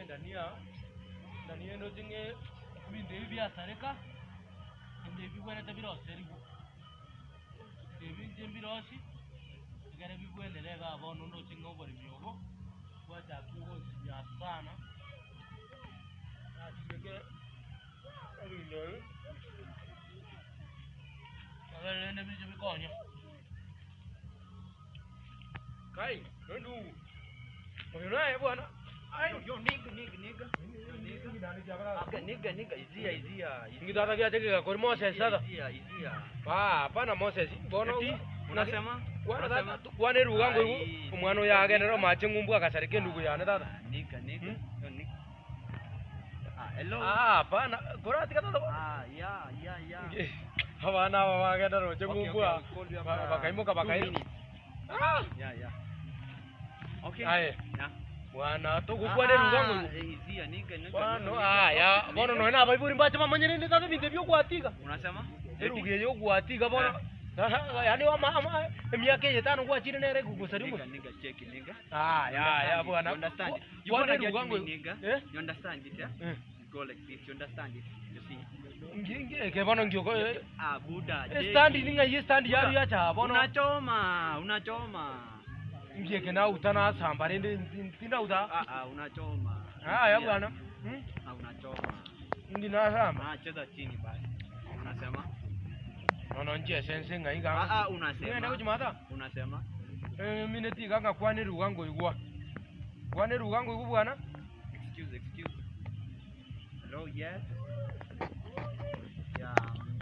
Dania no tinge binde bia sareka. Inde bibwene tabiro seribu. Debi jembirosi. Igare bibwene lega abono no tinge obori byobo. Wacha kuho ya sana. Atige Hello. Agora nem me chama conha. Cai, não. Mas não é bom, não. Ai, yo nigga. Nigga, izia. Ngidata kia teke kwa Moses sasa. Izia. Hapana Moses. Bono. Unasema? Wane rugango hivu. Umwano ya genero mache ngumbu akasarike ndugu yana tata. Nigga. Yo nigga. Hello. Hapana. Kora tika tata. Yeah. Hawana wagenda roje ngumbu. Bakaimuka bakaimu. Yeah. Okay. Aye. Yeah. Bwana tukukwane rugango izia nigga. Bwana ya bono no na baiburi mbache mamanyene ndi tatu binde byo kwatika. Unasema? Erugiye yo kwatika bono. Yani wa mama miaka 5 kwa chini nere kugusarimu. Nigga check nigga. Ya bwana. Understand. You wanna get me nigga? You understand it? Go like this. You understand it? You see? Nginge ke bono ngio ko. Buda. Stand ninga ye stand yaru ya cha bono. Unachoma. Ngie kena utana sambare ndinda uta. Unachoma. Ya bwana. Unachoma. Ndina samba. Cheza chini basi. Unasema? Nono nje sense ngaiga. Unasema. Wewe ndio jumata? Unasema? Mimi netika ngakwane rugango igwa. Kwane rugango igwa bwana? Excuse. Hello, yes. Yeah,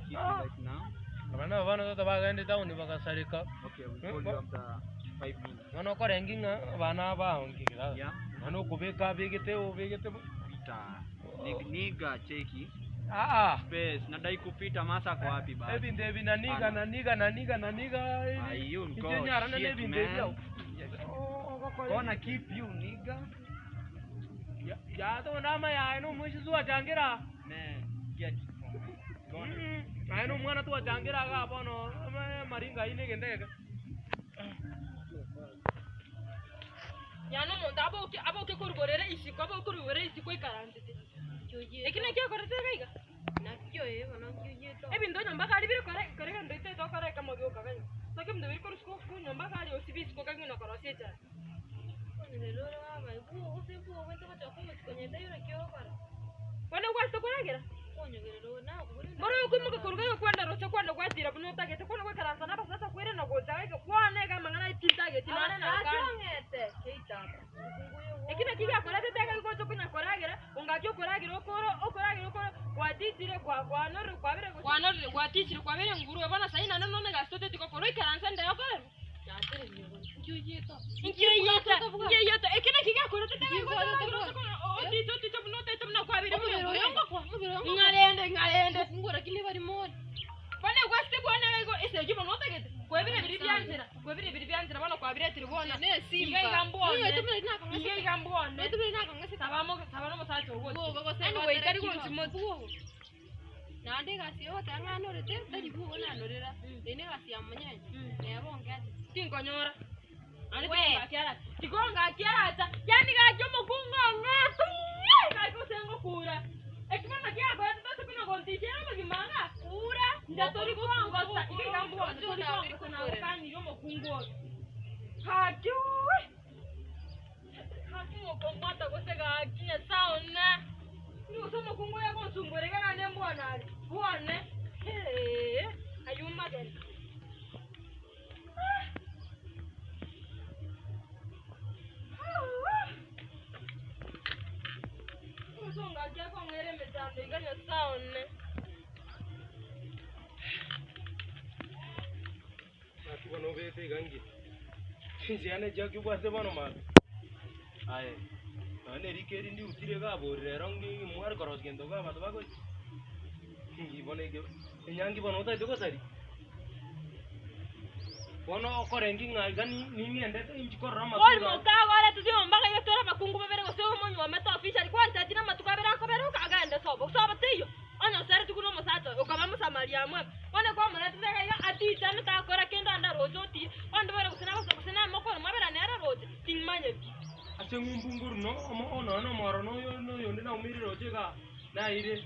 keep right now. Bana tata bagende town bakasarika. Okay, we call you after 5 minutes. Nono korenginga bana baongikira. Yeah. Nono kubeka begete pita. Nigga cheki. Space nadai kupita masa kwa wapi basi? Devi na niga. Ayo ngo. Nyara na Devi ndio. Gonna keep you nigga. Ya to nama ya eno mwishi zuwa changira. Man, get gonna. Eno mwana tu changira ga bono maringa ine gendega. Yano monda abo ke kurborera isiko abo kurborera isiko ikarantete. Ekine kyo korete gaiga. Na kyo bono kyo to. Ebindo nyamba kali bire kore ndo ite to kore kamo gyo kaganya. Sake mdo bire korusko ku nyamba kali osibisiko kaganya na koroseta. Nelo aba ibu usibu wento kwa chakoma konyenda yona kyo kora. Wana kwasto koragira? Konyogerero na kuburi. Moro yuko kuruga kwanda rocha kwanda kwatira buno tagete kono kwa karasa na basa kwere na gozaga kwane kama ngana itintage tinana na kangete keita. Ekina kiga korate tega ko chokuna koragira ungakyo koragira okoro kwatitire kwa noro kwa bere kwatitire kwa bere nguru bana saina none gastote tiko koro ikaransa ndayo koro. Ngiyeto. Ekina kiga korate tega ko tito bunote tumna kwa bere ngarende ngura kile bari mone. Bane kwaste bwana wego eseje bunote gete. Kwebire biri byanzira bana kwa bire tiri bona. Inge gambone. Tabano musacho ugo. Anyway tari gonsi motu. Nande gasi yo tangano rete tari bugo na norera. Ene gasi amanyanya. Yabonga. Tinkonyora. Ani tikonga kiara ata. Yani gajo mukunga ngatu. Gajo sengo kura. Ekimana kia ba tata kuna gontijera magimanga. Kura. Ndatori kuanga sa. Inge gambone. Tori kuanga na kani yo mukungo. Haju. Komata gosega kinya sauna ni usoma kungoya konsungorega na nembona ali buone ayuma gani usonga kwa ngere metando iganya sauna atuwa no vete gangi sinziane jaki kwa sebano ma aye ane rikeri ndi utire ga borre rongi muar koros gendo ga batwa ko ibone ge nyangi bono ta doko sari bono korengi ngani nini endete inchi korama ko mo ta gore tu dio mbaga yetora bakungu bebere go sewo monyo meta official kwanta tina matukabera ko beruka aganda sobo tiyo ana sare tukuno mosato okaba musamaria mwe bone ko mona tega ya ati tano ta kora kenda anda rojoti ondo bere kusina moko mabera nera roje timanye chengumpungur no no moro no yonde na umiri rochega na ire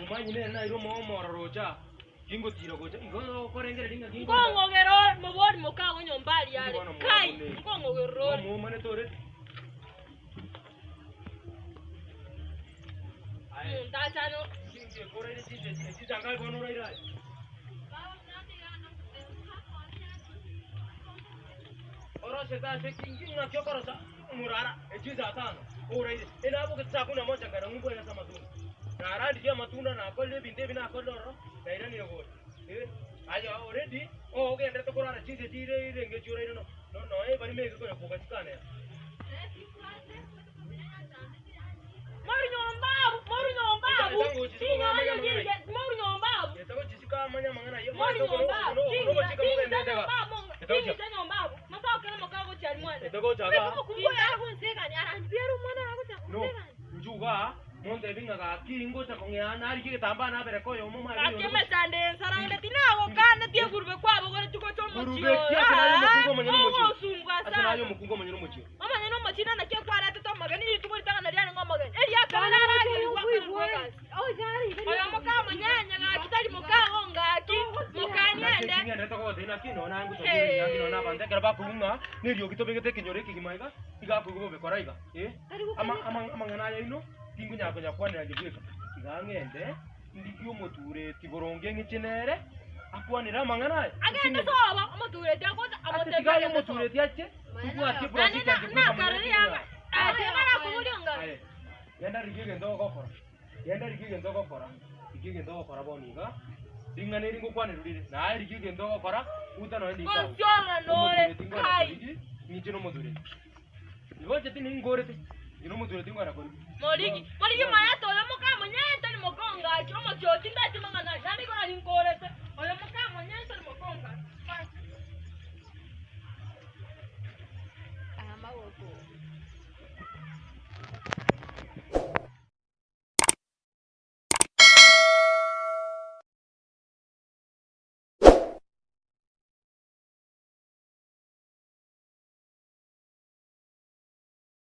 umanyi ne na iro moro rocha kingo tiro gocha ingo korengere dinga kingo kongo gero mobodi mokago nyombali yale kai kongo gero mo mane tore ai ndachano kinge korere tije jangal bono rai ora seta se kingi na kyo korosa murara ejiza tano ora ide ina abu kitsa kuna moja ngara ngumbo ina sama tu na radi dia matunda na kolle binde bina kolloro na ira ni go ayo already okay ndre to korana chise tire ire nge chura no bari me ko ko katikane Mori nyomba Etago chisika manya mangana yo Mori nyomba Etago chaga No njuga monte vinga ga kingo cha kongea na ari ke tamba na bere ko yo mo mari yo me sande sarangde tinago kana tie gurbe kwabo gore tuko chomo chio asinayo mukungo manyino mochio mama nyino mochina na ke kwara to magani tuko tanga na diana ngoma gani elia kana ra ke wa oh jari oyo moka manyanya ga kitali moka ngaki mokanyende ngende to ko dina kino na ngu to ngino na bande kera ba kunga ni rio kito bengete kinyore kigimaiga iga kugo be koraiga ama ngana ya ino kingu nyako nyakwanira gibika ngangende ndikyo moture tiboronge ngichenere akwanira mangana agende soba moture tyakoza amote gayo moture tyache kuwa tibrasi tyache na karari yanga mara kumulinga yenda rigige ndo gokora igige ndo gokora boniga dingane ringo kwanira rire na rigige ndo gokora utano ndi ka gonzora nore kai nichino moture iwoje tini ngorete ino moture tingora koni Morigi maya to yo moka monyenta ni mokonga chomo choti ndati mangana jani kona hinkorete oyo